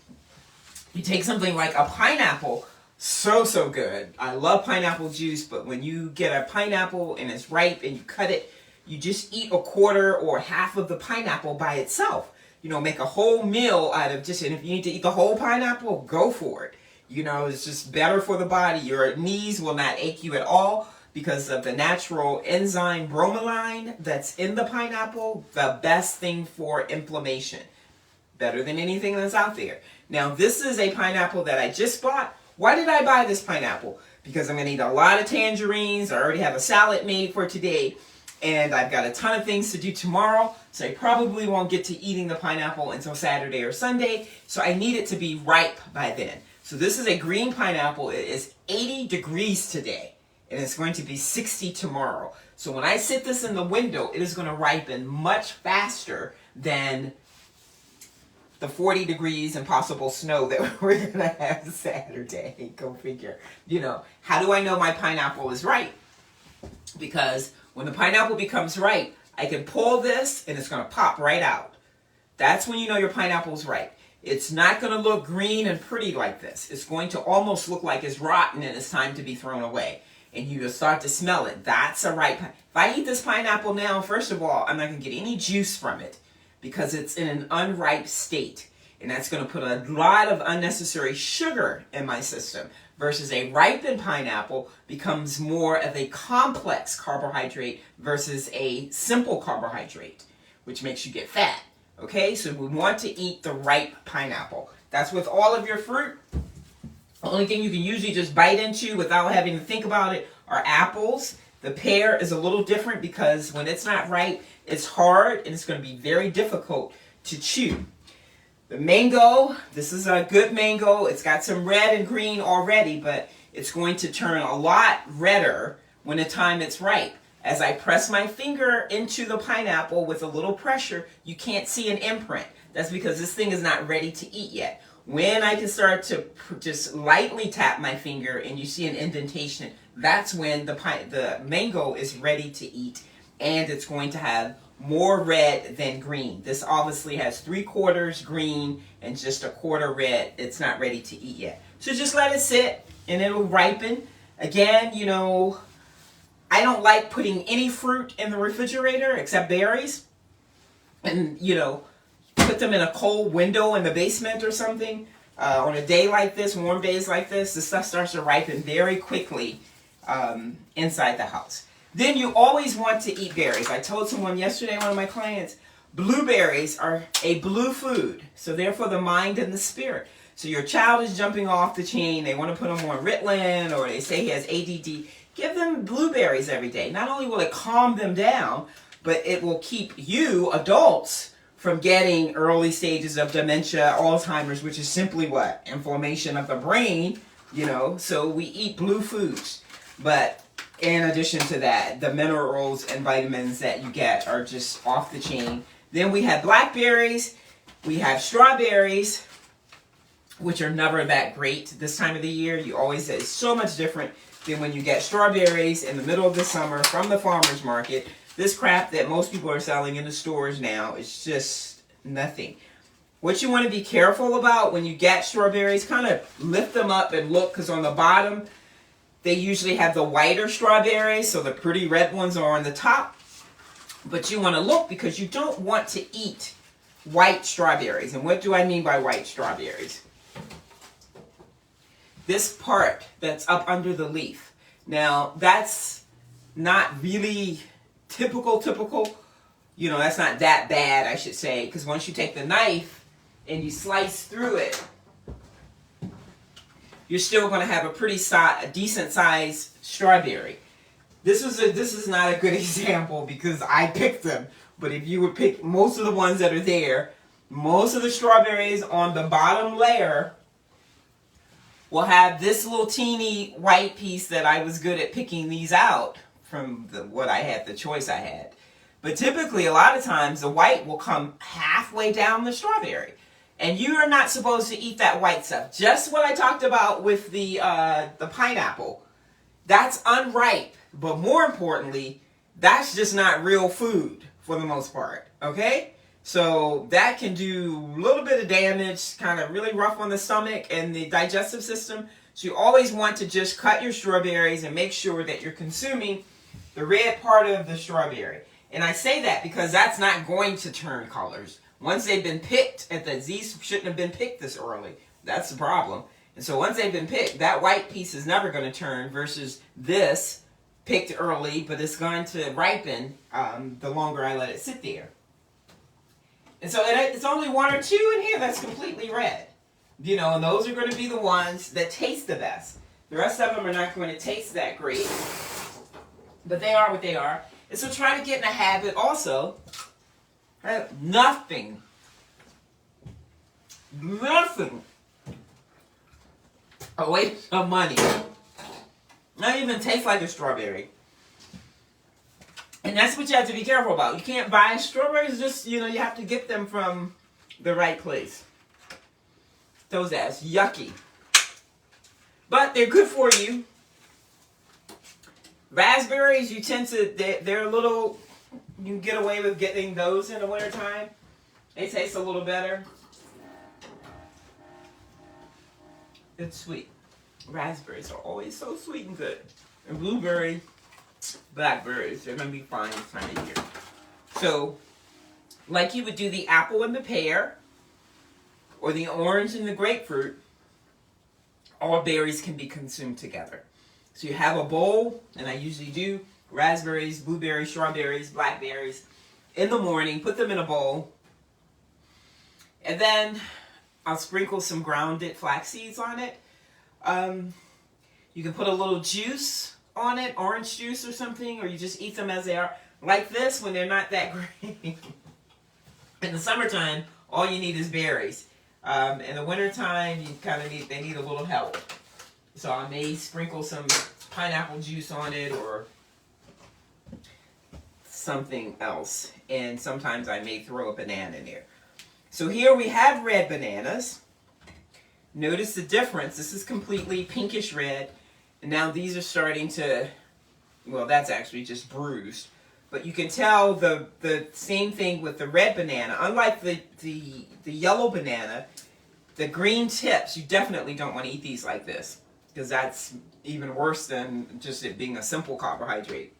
Speaker 1: You take something like a pineapple, so good. I love pineapple juice, but when you get a pineapple and it's ripe and you cut it, you just eat a quarter or half of the pineapple by itself. Make a whole meal out of just, and if you need to eat the whole pineapple, go for it. It's just better for the body. Your knees will not ache you at all because of the natural enzyme bromelain that's in the pineapple. The best thing for inflammation. Better than anything that's out there. Now, this is a pineapple that I just bought. Why did I buy this pineapple? Because I'm going to eat a lot of tangerines. I already have a salad made for today. And I've got a ton of things to do tomorrow, so I probably won't get to eating the pineapple until Saturday or Sunday, so I need it to be ripe by then. So this is a green pineapple. It is 80 degrees today, and it's going to be 60 tomorrow. So when I sit this in the window, it is going to ripen much faster than the 40 degrees and possible snow that we're going to have Saturday. Go figure. How do I know my pineapple is ripe? Because when the pineapple becomes ripe, I can pull this and it's going to pop right out. That's when you know your pineapple's ripe. It's not going to look green and pretty like this. It's going to almost look like it's rotten and it's time to be thrown away. And you just start to smell it. That's a ripe pineapple. If I eat this pineapple now, first of all, I'm not going to get any juice from it because it's in an unripe state. And that's going to put a lot of unnecessary sugar in my system. Versus a ripened pineapple becomes more of a complex carbohydrate versus a simple carbohydrate, which makes you get fat. Okay, so we want to eat the ripe pineapple. That's with all of your fruit. The only thing you can usually just bite into without having to think about it are apples. The pear is a little different because when it's not ripe, it's hard and it's going to be very difficult to chew. The mango, this is a good mango. It's got some red and green already, but it's going to turn a lot redder when the time it's ripe. As I press my finger into the pineapple with a little pressure, you can't see an imprint. That's because this thing is not ready to eat yet. When I can start to just lightly tap my finger and you see an indentation, that's when the mango is ready to eat, and it's going to have more red than green. This obviously has 3/4 green and just 1/4 red. It's not ready to eat yet. So just let it sit and it'll ripen. Again, I don't like putting any fruit in the refrigerator except berries. And, put them in a cold window in the basement or something. On a day like this, warm days like this, the stuff starts to ripen very quickly inside the house. Then you always want to eat berries. I told someone yesterday, one of my clients, blueberries are a blue food. So they're for the mind and the spirit. So your child is jumping off the chain. They want to put them on Ritalin, or they say he has ADD. Give them blueberries every day. Not only will it calm them down, but it will keep you, adults, from getting early stages of dementia, Alzheimer's, which is simply what? Inflammation of the brain, So we eat blue foods. But in addition to that, the minerals and vitamins that you get are just off the chain. Then we have blackberries. We have strawberries, which are never that great this time of the year. You always, it's so much different than when you get strawberries in the middle of the summer from the farmer's market. This crap that most people are selling in the stores now is just nothing. What you want to be careful about when you get strawberries, kind of lift them up and look, because on the bottom, they usually have the whiter strawberries, so the pretty red ones are on the top. But you want to look because you don't want to eat white strawberries. And what do I mean by white strawberries? This part that's up under the leaf. Now, that's not really typical. You know, that's not that bad, I should say, because once you take the knife and you slice through it, you're still going to have a decent sized strawberry. This is not a good example because I picked them. But if you would pick most of the ones that are there, most of the strawberries on the bottom layer will have this little teeny white piece that I was good at picking these out from the choice I had. But typically, a lot of times, the white will come halfway down the strawberry. And you are not supposed to eat that white stuff. Just what I talked about with the pineapple. That's unripe. But more importantly, that's just not real food for the most part. Okay? So that can do a little bit of damage, kind of really rough on the stomach and the digestive system. So you always want to just cut your strawberries and make sure that you're consuming the red part of the strawberry. And I say that because that's not going to turn colors. Once they've been picked, these shouldn't have been picked this early. That's the problem. And so once they've been picked, that white piece is never going to turn versus this picked early, but it's going to ripen the longer I let it sit there. And so it's only one or two in here that's completely red. You know, and those are going to be the ones that taste the best. The rest of them are not going to taste that great. But they are what they are. And so try to get in a habit also. Nothing a waste of money. Not even taste like a strawberry. And that's what you have to be careful about. You can't buy strawberries, just, you have to get them from the right place. Those ass yucky. But they're good for you. Raspberries, they're a little, you can get away with getting those in the wintertime. They taste a little better. It's sweet. Raspberries are always so sweet and good. And blueberries, blackberries, they're going to be fine this time of year. So, like you would do the apple and the pear, or the orange and the grapefruit, all berries can be consumed together. So you have a bowl, and I usually do raspberries, blueberries, strawberries, blackberries in the morning, put them in a bowl, and then I'll sprinkle some grounded flax seeds on it. You can put a little juice on it, orange juice or something, or you just eat them as they are. Like this, when they're not that great. In the summertime, all you need is berries. In the wintertime, they need a little help. So I may sprinkle some pineapple juice on it or something else. And sometimes I may throw a banana in there. So here we have red bananas. Notice the difference. This is completely pinkish red. And now these are starting to, well, that's actually just bruised. But you can tell the same thing with the red banana. Unlike the yellow banana, the green tips, you definitely don't want to eat these like this, because that's even worse than just it being a simple carbohydrate.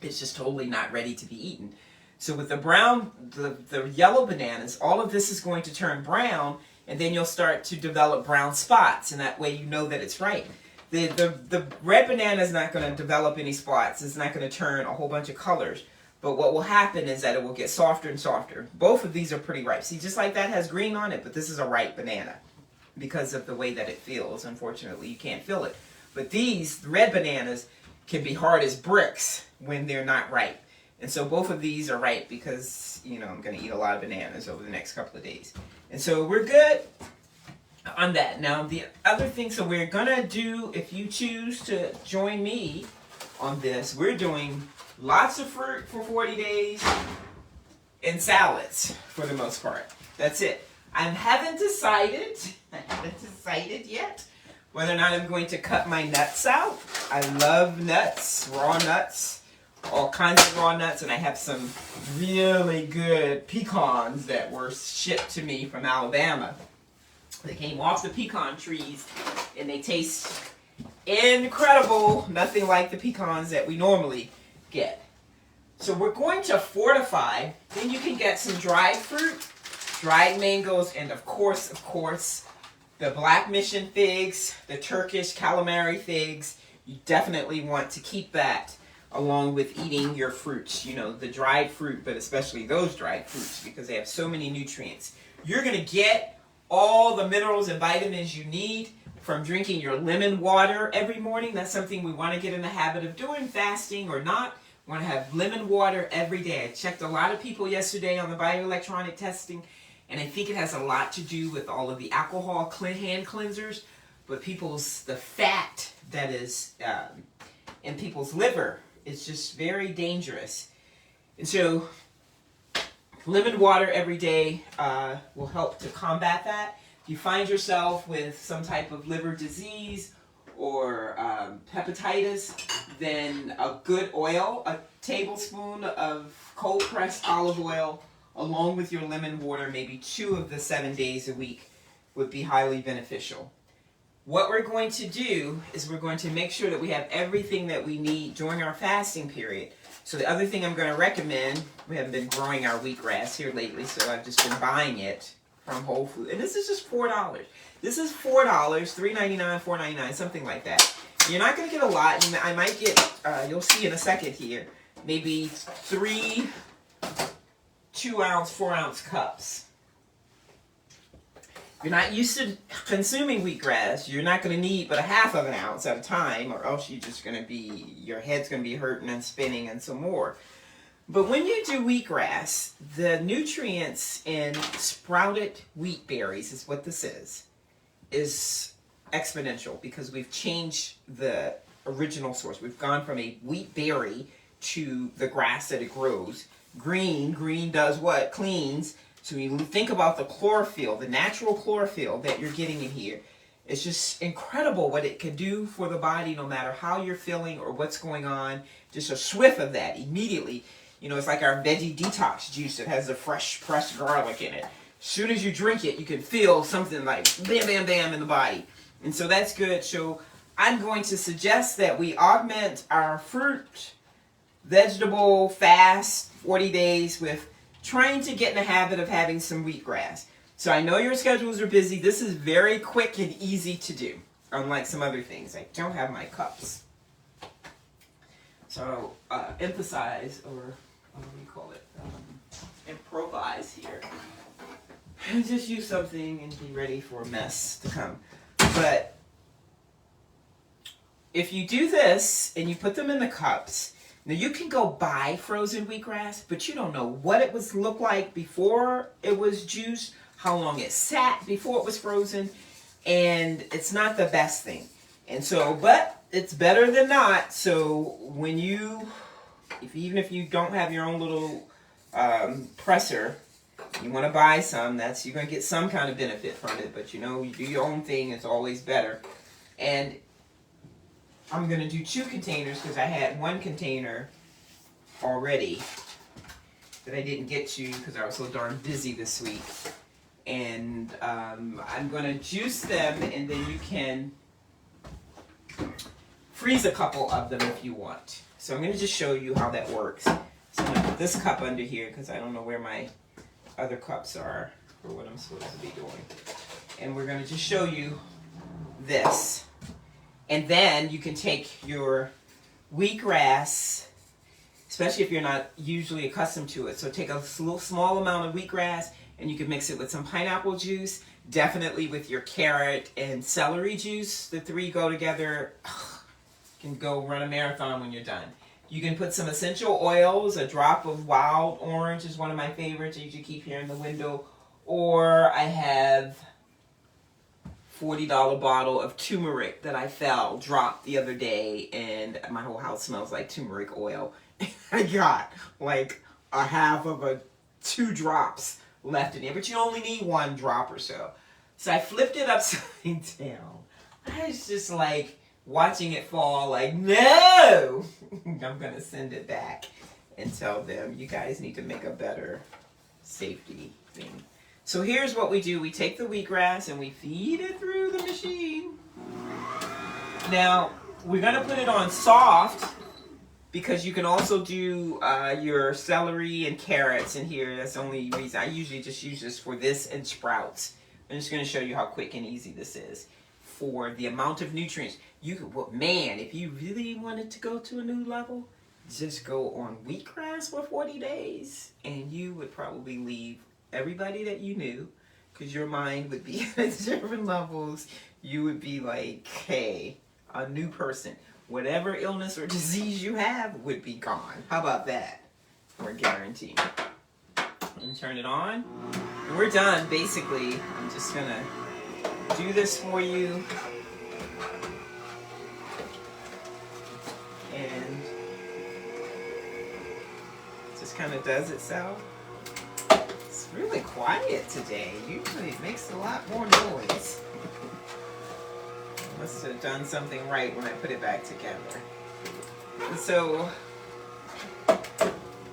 Speaker 1: It's just totally not ready to be eaten. So with the yellow bananas, all of this is going to turn brown, and then you'll start to develop brown spots, and that way you know that it's right. The red banana is not going to develop any spots. It's not going to turn a whole bunch of colors. But what will happen is that it will get softer and softer. Both of these are pretty ripe. See, just like that has green on it, but this is a ripe banana because of the way that it feels. Unfortunately, you can't feel it. But these red bananas can be hard as bricks when they're not ripe. And so both of these are ripe because, I'm going to eat a lot of bananas over the next couple of days. And so we're good on that. Now, the other thing, so we're going to do, if you choose to join me on this, we're doing lots of fruit for 40 days. and salads for the most part. That's it. I haven't decided yet whether or not I'm going to cut my nuts out. I love nuts, raw nuts, all kinds of raw nuts, and I have some really good pecans that were shipped to me from Alabama. They came off the pecan trees, and they taste incredible. Nothing like the pecans that we normally get. So we're going to fortify. Then you can get some dried fruit, dried mangoes, and of course, the black mission figs, the Turkish calamari figs. You definitely want to keep that along with eating your fruits. You know, the dried fruit, but especially those dried fruits because they have so many nutrients. You're going to get all the minerals and vitamins you need from drinking your lemon water every morning. That's something we want to get in the habit of doing, fasting or not. We want to have lemon water every day. I checked a lot of people yesterday on the bioelectronic testing, and I think it has a lot to do with all of the alcohol hand cleansers, but the fat that is in people's liver is just very dangerous. And so lemon water every day will help to combat that. If you find yourself with some type of liver disease or hepatitis, then a good oil, a tablespoon of cold pressed olive oil, along with your lemon water, maybe 2 of the 7 days a week, would be highly beneficial. What we're going to do is we're going to make sure that we have everything that we need during our fasting period. So the other thing I'm going to recommend, we haven't been growing our wheatgrass here lately, so I've just been buying it from Whole Foods. And this is just $4. This is $4, $3.99, $4.99, something like that. You're not going to get a lot. I might get, you'll see in a second here, maybe 3 2-ounce, 4-ounce cups. If you're not used to consuming wheatgrass, you're not going to need but a half of an ounce at a time, or else you're just going to be, your head's going to be hurting and spinning and some more. But when you do wheatgrass, the nutrients in sprouted wheat berries, is what this is exponential because we've changed the original source. We've gone from a wheat berry to the grass that it grows. Green does what? Cleans. So when you think about the chlorophyll, the natural chlorophyll that you're getting in here, it's just incredible what it can do for the body no matter how you're feeling or what's going on. Just a whiff of that immediately. You know, it's like our veggie detox juice that has the fresh pressed garlic in it. As soon as you drink it, you can feel something like bam, bam, bam in the body. And so that's good. So I'm going to suggest that we augment our fruit, vegetable fast 40 days with trying to get in the habit of having some wheatgrass. So I know your schedules are busy. This is very quick and easy to do, unlike some other things. I don't have my cups. So emphasize, or what do you call it? Improvise here. And just use something and be ready for a mess to come. But if you do this and you put them in the cups, now you can go buy frozen wheatgrass, but you don't know what it was look like before it was juiced, how long it sat before it was frozen, and it's not the best thing. And so, but it's better than not. So when even if you don't have your own little presser, you want to buy some, you're going to get some kind of benefit from it. But you know, you do your own thing, it's always better. And I'm going to do 2 containers because I had 1 container already that I didn't get to because I was so darn busy this week. And I'm going to juice them, and then you can freeze a couple of them if you want. So I'm going to just show you how that works. So I'm going to put this cup under here because I don't know where my other cups are for what I'm supposed to be doing. And we're going to just show you this. And then you can take your wheatgrass, especially if you're not usually accustomed to it. So take a small amount of wheatgrass and you can mix it with some pineapple juice, definitely with your carrot and celery juice. The 3 go together. You can go run a marathon when you're done. You can put some essential oils. A drop of wild orange is one of my favorites. I usually keep here in the window. Or I have $40 bottle of turmeric that I dropped the other day, and my whole house smells like turmeric oil. I got like a half of a 2 drops left in there, but you only need 1 drop or so. So I flipped it upside down. I was just like watching it fall, like, no! I'm gonna send it back and tell them, you guys need to make a better safety thing. So here's what we do. We take the wheatgrass and we feed it through the machine. Now, we're gonna put it on soft because you can also do your celery and carrots in here. That's the only reason. I usually just use this for this and sprouts. I'm just gonna show you how quick and easy this is for the amount of nutrients. You could, well, man, if you really wanted to go to a new level, just go on wheatgrass for 40 days and you would probably leave everybody that you knew, because your mind would be at different levels. You would be like, hey, a new person. Whatever illness or disease you have would be gone. How about that? We're guaranteed. And turn it on. And we're done, basically. I'm just gonna do this for you. And it just kind of does itself. It's really quiet today. Usually it makes a lot more noise. Must have done something right when I put it back together. And so,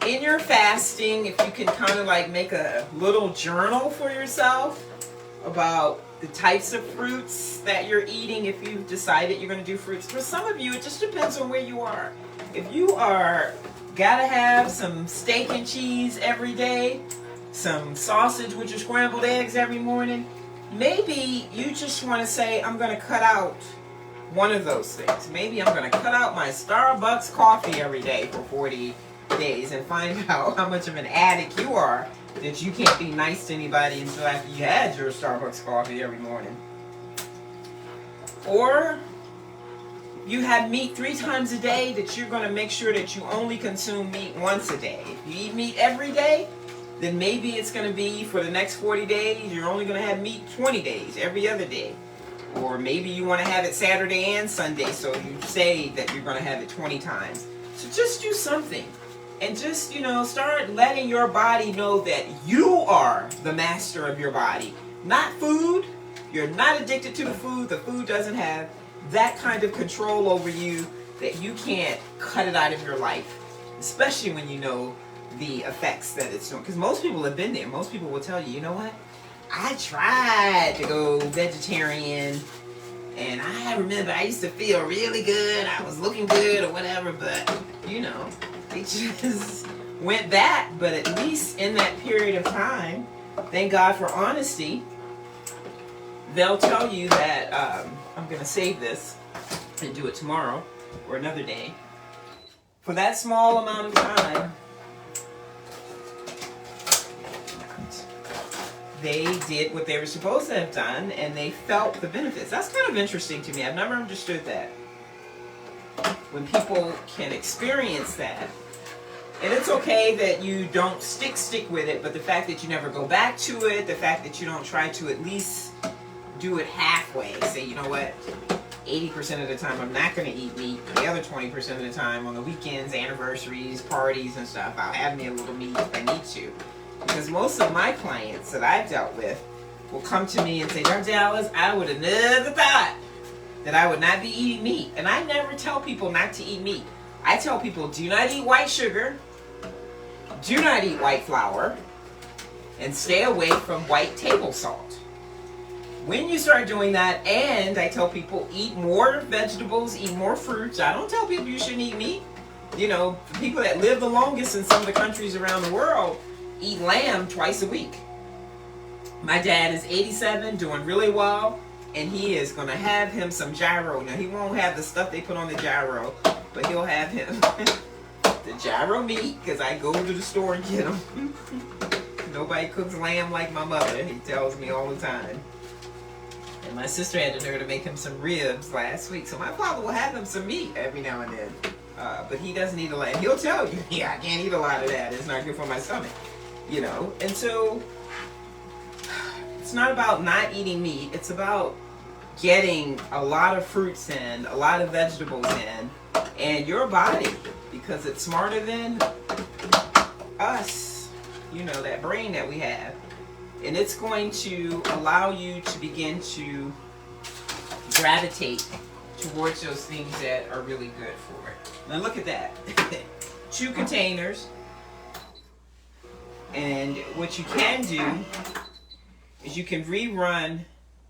Speaker 1: in your fasting, if you can kind of like make a little journal for yourself about the types of fruits that you're eating, if you've decided you're going to do fruits. For some of you, it just depends on where you are. If you are gotta have some steak and cheese every day, some sausage with your scrambled eggs every morning, maybe you just want to say, I'm going to cut out one of those things. Maybe I'm going to cut out my Starbucks coffee every day for 40 days and find out how much of an addict you are that you can't be nice to anybody until after you had your Starbucks coffee every morning. Or you have meat 3 times a day, that you're going to make sure that you only consume meat once a day. If you eat meat every day, then maybe it's going to be for the next 40 days, you're only going to have meat 20 days, every other day. Or maybe you want to have it Saturday and Sunday, so you say that you're going to have it 20 times. So just do something. And just, start letting your body know that you are the master of your body. Not food. You're not addicted to the food. The food doesn't have that kind of control over you that you can't cut it out of your life. Especially when you know the effects that it's doing. Because most people have been there. Most people will tell you, you know what? I tried to go vegetarian, and I remember I used to feel really good. I was looking good or whatever, but, they just went back. But at least in that period of time, thank God for honesty, they'll tell you that I'm going to save this and do it tomorrow or another day. For that small amount of time, they did what they were supposed to have done, and they felt the benefits. That's kind of interesting to me. I've never understood that. When people can experience that, and it's okay that you don't stick with it, but the fact that you never go back to it, the fact that you don't try to at least do it halfway, say, you know what, 80% of the time I'm not going to eat meat. The other 20% of the time, on the weekends, anniversaries, parties and stuff, I'll have me a little meat if I need to. Because most of my clients that I've dealt with will come to me and say, Dr. Dallas, I would have never thought that I would not be eating meat. And I never tell people not to eat meat. I tell people, do not eat white sugar, do not eat white flour, and stay away from white table salt. When you start doing that, and I tell people, eat more vegetables, eat more fruits. I don't tell people you shouldn't eat meat. The people that live the longest in some of the countries around the world eat lamb twice a week. My dad is 87, doing really well, and he is going to have him some gyro. Now, he won't have the stuff they put on the gyro, but he'll have him the gyro meat, because I go to the store and get them. Nobody cooks lamb like my mother, he tells me all the time. And my sister had the nerve to make him some ribs last week, so my father will have him some meat every now and then. But he doesn't eat a lot. He'll tell you, yeah, I can't eat a lot of that. It's not good for my stomach. And so it's not about not eating meat. It's about getting a lot of fruits in, a lot of vegetables in, and your body, because it's smarter than us, that brain that we have. And it's going to allow you to begin to gravitate towards those things that are really good for it. Now look at that. 2 containers. And what you can do is you can rerun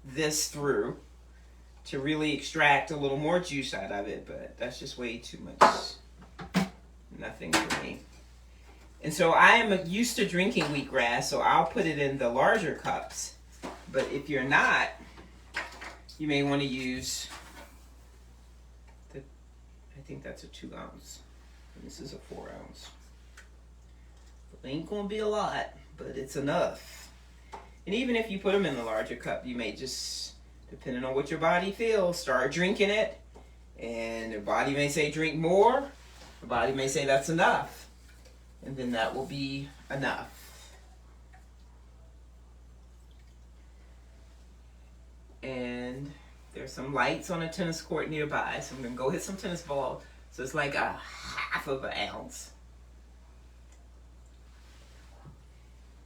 Speaker 1: this through to really extract a little more juice out of it, but that's just way too much. Nothing for me. And so I am used to drinking wheatgrass, so I'll put it in the larger cups. But if you're not, you may want to use I think that's a 2 ounce. And this is a 4 ounce. It ain't gonna be a lot, but it's enough. And even if you put them in the larger cup, you may just, depending on what your body feels, start drinking it. And the body may say drink more. The body may say that's enough. And then that will be enough. And there's some lights on a tennis court nearby, so I'm going to go hit some tennis balls. So it's like a 1/2 ounce.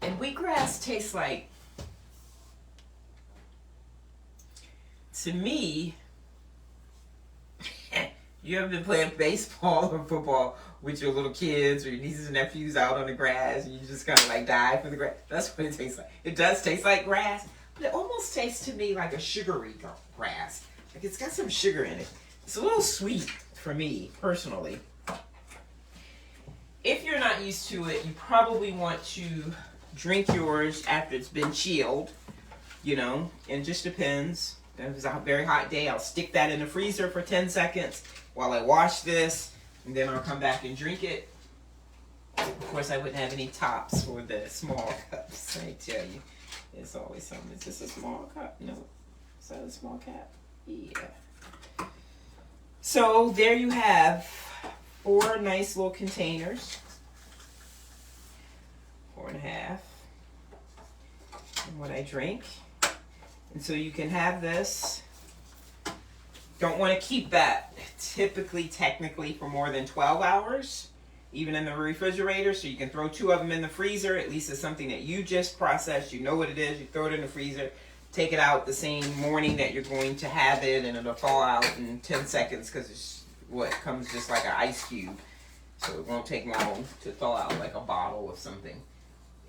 Speaker 1: And wheatgrass tastes like, to me, you ever been playing baseball or football with your little kids or your nieces and nephews out on the grass and you just kind of like die for the grass? That's what it tastes like. It does taste like grass, but it almost tastes to me like a sugary grass. Like it's got some sugar in it. It's a little sweet for me, personally. If you're not used to it, you probably want to drink yours after it's been chilled, and it just depends. If it's a very hot day, I'll stick that in the freezer for 10 seconds while I wash this, and then I'll come back and drink it. Of course, I wouldn't have any tops for the small cups, I tell you. It's always something. Is this a small cup? No. Is that a small cap? Yeah. So there you have 4 nice little containers. 4.5. And what I drink. And so you can have this. Don't want to keep that technically for more than 12 hours, even in the refrigerator. So you can throw 2 of them in the freezer. At least it's something that you just processed. You know what it is. You throw it in the freezer. Take it out the same morning that you're going to have it, and it'll thaw out in 10 seconds because it's what comes just like an ice cube. So it won't take long to thaw out like a bottle of something.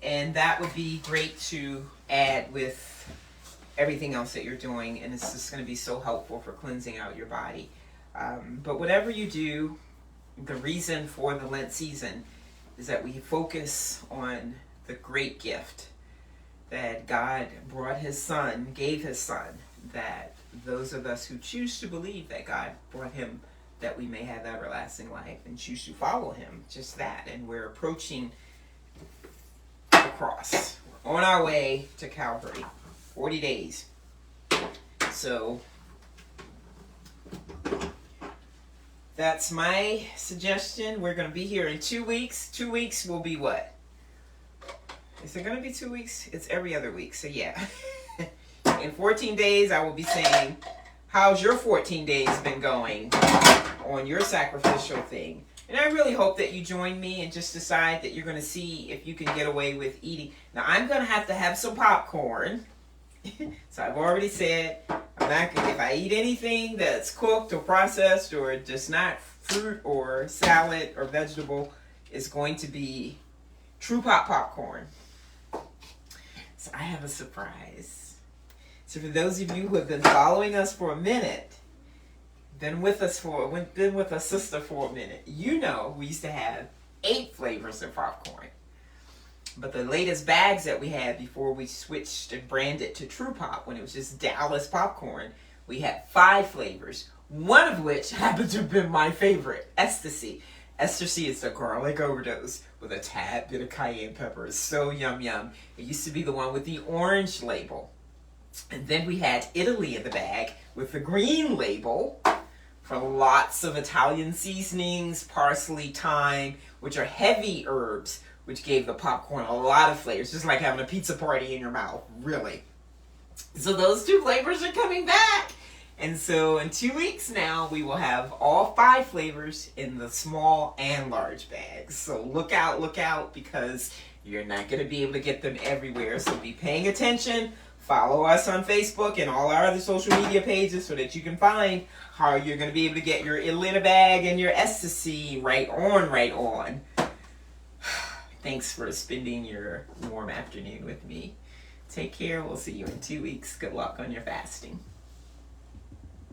Speaker 1: And that would be great to add with everything else that you're doing, and it's just going to be so helpful for cleansing out your body. But whatever you do, the reason for the Lent season is that we focus on the great gift that God brought his son, gave his son, that those of us who choose to believe that God brought him that we may have everlasting life and choose to follow him, just that. And we're approaching the cross. We're on our way to Calvary. 40 days. So that's my suggestion. We're going to be here in 2 weeks. 2 weeks will be what? Is it going to be 2 weeks? It's every other week. So yeah. In 14 days, I will be saying, how's your 14 days been going on your sacrificial thing? And I really hope that you join me and just decide that you're going to see if you can get away with eating. Now, I'm going to have some popcorn. So I've already said, I'm not gonna, if I eat anything that's cooked or processed or just not fruit or salad or vegetable, it's going to be true popcorn. So I have a surprise. So for those of you who have been following us for a minute, been with us sister for a minute, we used to have 8 flavors of popcorn. But the latest bags that we had before we switched and branded to True Pop, when it was just Dallas popcorn, we had 5 flavors. One of which happened to have been my favorite, Ecstasy. Ecstasy is the garlic overdose with a tad bit of cayenne pepper. It's so yum yum. It used to be the one with the orange label. And then we had Italy in the bag with the green label for lots of Italian seasonings, parsley, thyme, which are heavy herbs, which gave the popcorn a lot of flavors, just like having a pizza party in your mouth, really. So those 2 flavors are coming back. And so in 2 weeks now, we will have all 5 flavors in the small and large bags. So look out, because you're not going to be able to get them everywhere. So be paying attention. Follow us on Facebook and all our other social media pages so that you can find how you're going to be able to get your Elena bag and your ecstasy right on. Thanks for spending your warm afternoon with me. Take care. We'll see you in 2 weeks. Good luck on your fasting.